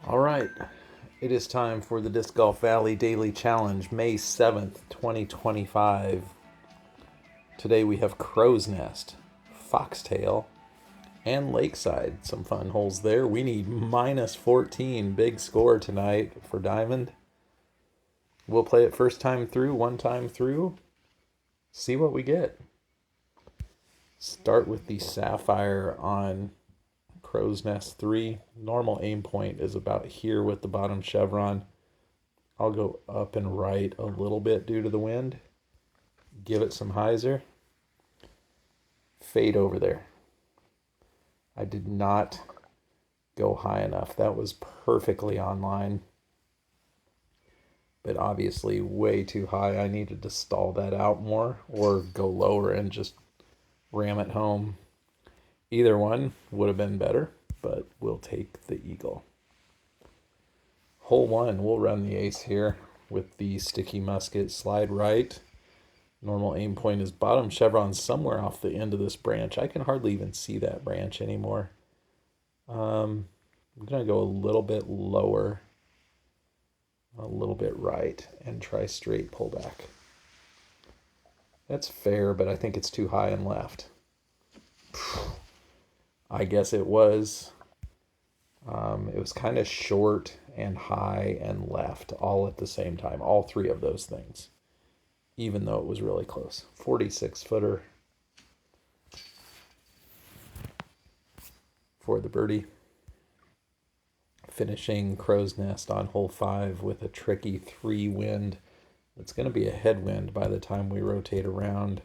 All right, it is time for the Disc Golf Valley Daily Challenge, May 7th, 2025. Today we have Crow's Nest, Foxtail, and Lakeside. Some fun holes there. We need minus 14, big score tonight for Diamond. We'll play it first time through, one time through, see what we get. Start with the Sapphire on Crow's Nest 3. Normal aim point is about here with the bottom chevron. I'll go up and right a little bit due to the wind. Give it some hyzer. Fade over there. I did not go high enough. That was perfectly on line, but obviously way too high. I needed to stall that out more or go lower and just ram it home. Either one would have been better, but we'll take the eagle. Hole 1, we'll run the ace here with the sticky musket. Slide right. Normal aim point is bottom chevron somewhere off the end of this branch. I can hardly even see that branch anymore. I'm going to go a little bit lower, a little bit right, and try straight pullback. That's fair, but I think it's too high and left. I guess it was. It was kind of short and high and left all at the same time. All three of those things, even though it was really close. 46-footer for the birdie. Finishing Crow's Nest on hole 5 with a tricky 3 wind. It's going to be a headwind by the time we rotate around.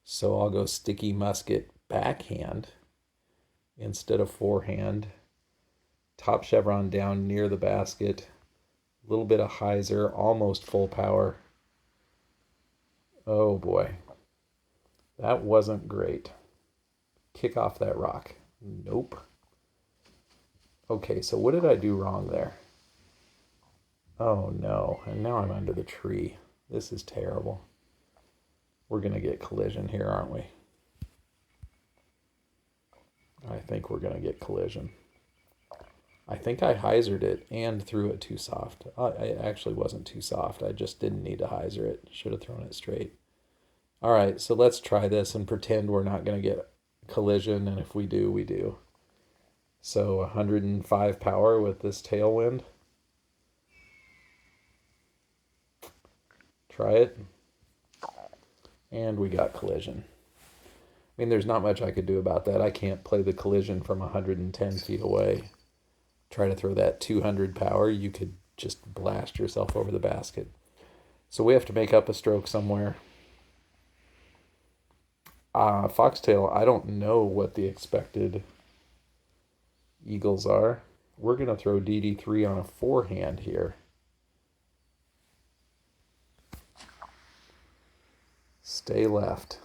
So I'll go sticky musket backhand instead of forehand. Top chevron down near the basket. A little bit of hyzer, almost full power. Oh boy. That wasn't great. Kick off that rock. Nope. Okay, so what did I do wrong there? Oh no, and now I'm under the tree. This is terrible. We're going to get collision here, aren't we? I think we're going to get collision. I think I hyzered it and threw it too soft. I actually wasn't too soft. I just didn't need to hyzer it. Should have thrown it straight. All right, so let's try this and pretend we're not going to get collision, and if we do, we do. So 105 power with this tailwind. Try it. And we got collision. I mean, there's not much I could do about that. I can't play the collision from 110 feet away. Try to throw that 200 power, you could just blast yourself over the basket. So we have to make up a stroke somewhere. Foxtail, I don't know what the expected eagles are. We're going to throw DD3 on a forehand here. Stay left.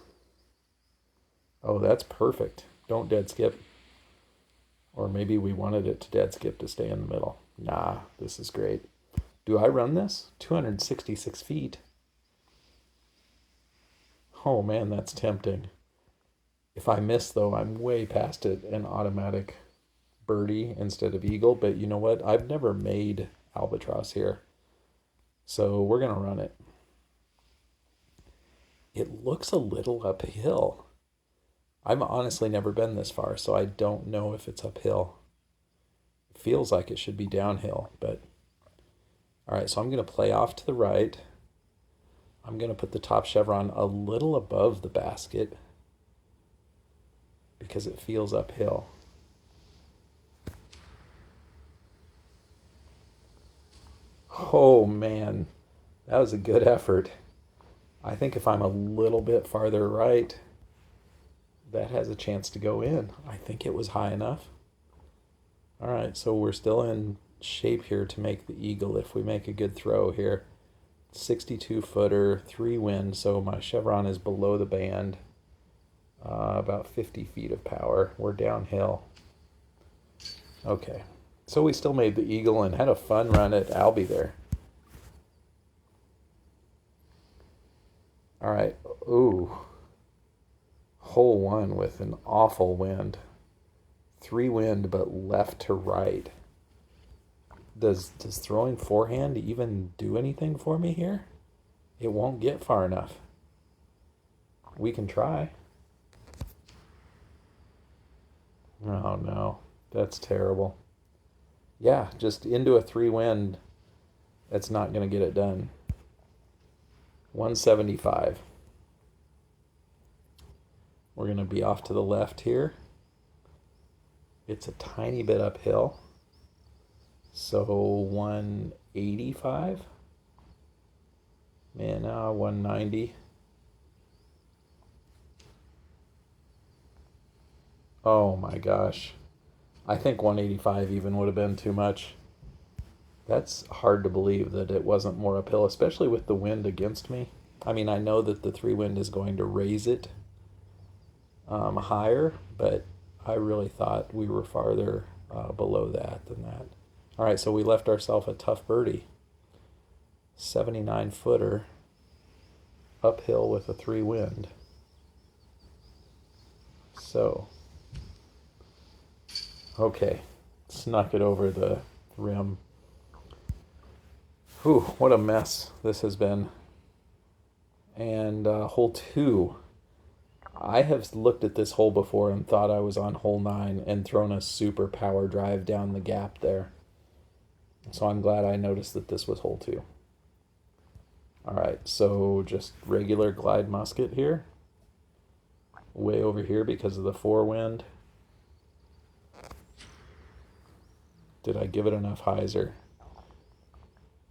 Oh, that's perfect. Don't dead skip. Or maybe we wanted it to dead skip to stay in the middle. Nah, this is great. Do I run this? 266 feet. Oh man, that's tempting. If I miss though, I'm way past it. An automatic birdie instead of eagle. But you know what? I've never made albatross here. So we're going to run it. It looks a little uphill. I've honestly never been this far, so I don't know if it's uphill. It feels like it should be downhill, but... All right, so I'm going to play off to the right. I'm going to put the top chevron a little above the basket because it feels uphill. Oh, man. That was a good effort. I think if I'm a little bit farther right, that has a chance to go in. I think it was high enough. All right, so we're still in shape here to make the eagle if we make a good throw here. 62-footer, 3 wind, so my chevron is below the band. About 50 feet of power. We're downhill. Okay, so we still made the eagle and had a fun run at Albie there. All right, ooh. Hole 1 with an awful wind. 3 wind, but left to right. Does throwing forehand even do anything for me here? It won't get far enough. We can try. Oh no, that's terrible. Yeah, just into a 3-wind. That's not going to get it done. 175. We're going to be off to the left here. It's a tiny bit uphill. So 185. Man, 190. Oh my gosh. I think 185 even would have been too much. That's hard to believe that it wasn't more uphill, especially with the wind against me. I mean, I know that the 3-wind is going to raise it higher, but I really thought we were farther below that than that. All right, so we left ourselves a tough birdie. 79-footer uphill with a 3-wind. So, okay, snuck it over the rim. Whew, what a mess this has been. And hole 2. I have looked at this hole before and thought I was on hole 9 and thrown a super power drive down the gap there. So I'm glad I noticed that this was hole 2. All right, so just regular glide musket here. Way over here because of the 4-wind. Did I give it enough hyzer?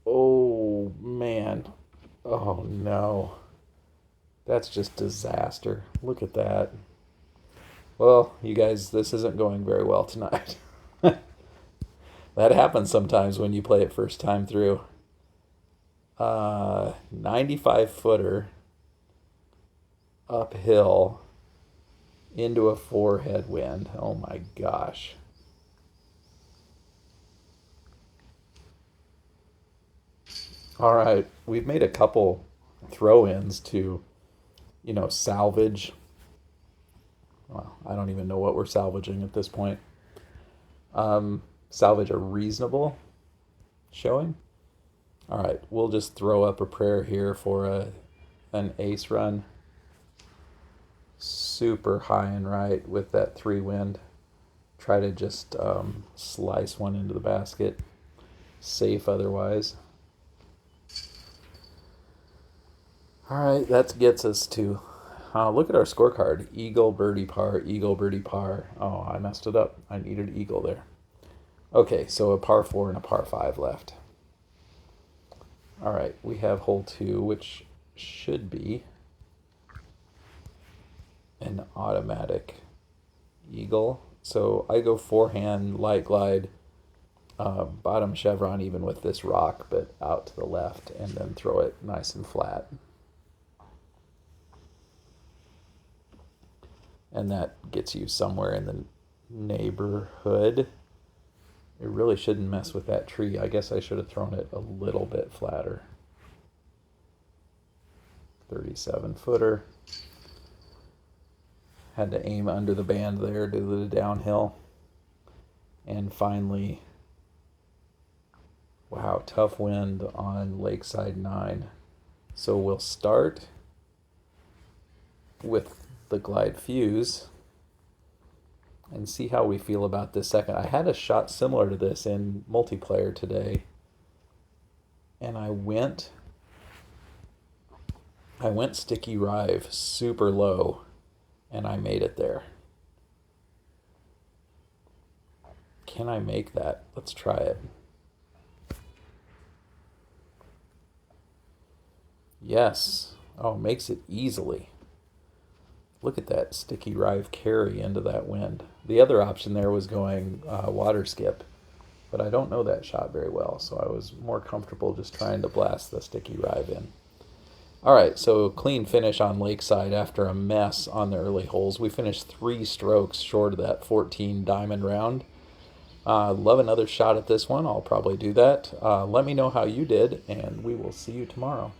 Oh, man. Oh, no. That's just disaster. Look at that. Well, you guys, this isn't going very well tonight. That happens sometimes when you play it first time through. 95-footer uphill into a 4-headwind. Oh my gosh. All right, we've made a couple throw-ins to, salvage. Well, I don't even know what we're salvaging at this point. Salvage a reasonable showing. All right, we'll just throw up a prayer here for an ace run. Super high and right with that 3-wind. Try to just slice one into the basket. Safe otherwise. All right, that gets us to, look at our scorecard. Eagle, birdie, par, eagle, birdie, par. Oh, I messed it up. I needed eagle there. Okay, so a par 4 and a par 5 left. All right, we have hole 2, which should be an automatic eagle. So I go forehand, light glide, bottom chevron even with this rock, but out to the left, and then throw it nice and flat. And that gets you somewhere in the neighborhood. It really shouldn't mess with that tree. I guess I should have thrown it a little bit flatter. 37-footer. Had to aim under the band there to the downhill. And finally, wow, tough wind on Lakeside 9. So we'll start with the glide fuse and see how we feel about this second. I had a shot similar to this in multiplayer today, and I went sticky rive super low, and I made it there. Can I make that? Let's try it. Yes. Oh, makes it easily. Look at that sticky rive carry into that wind. The other option there was going water skip, but I don't know that shot very well, so I was more comfortable just trying to blast the sticky rive in. All right, so clean finish on Lakeside after a mess on the early holes. We finished 3 strokes short of that 14 diamond round. Love another shot at this one. I'll probably do that. Let me know how you did, and we will see you tomorrow.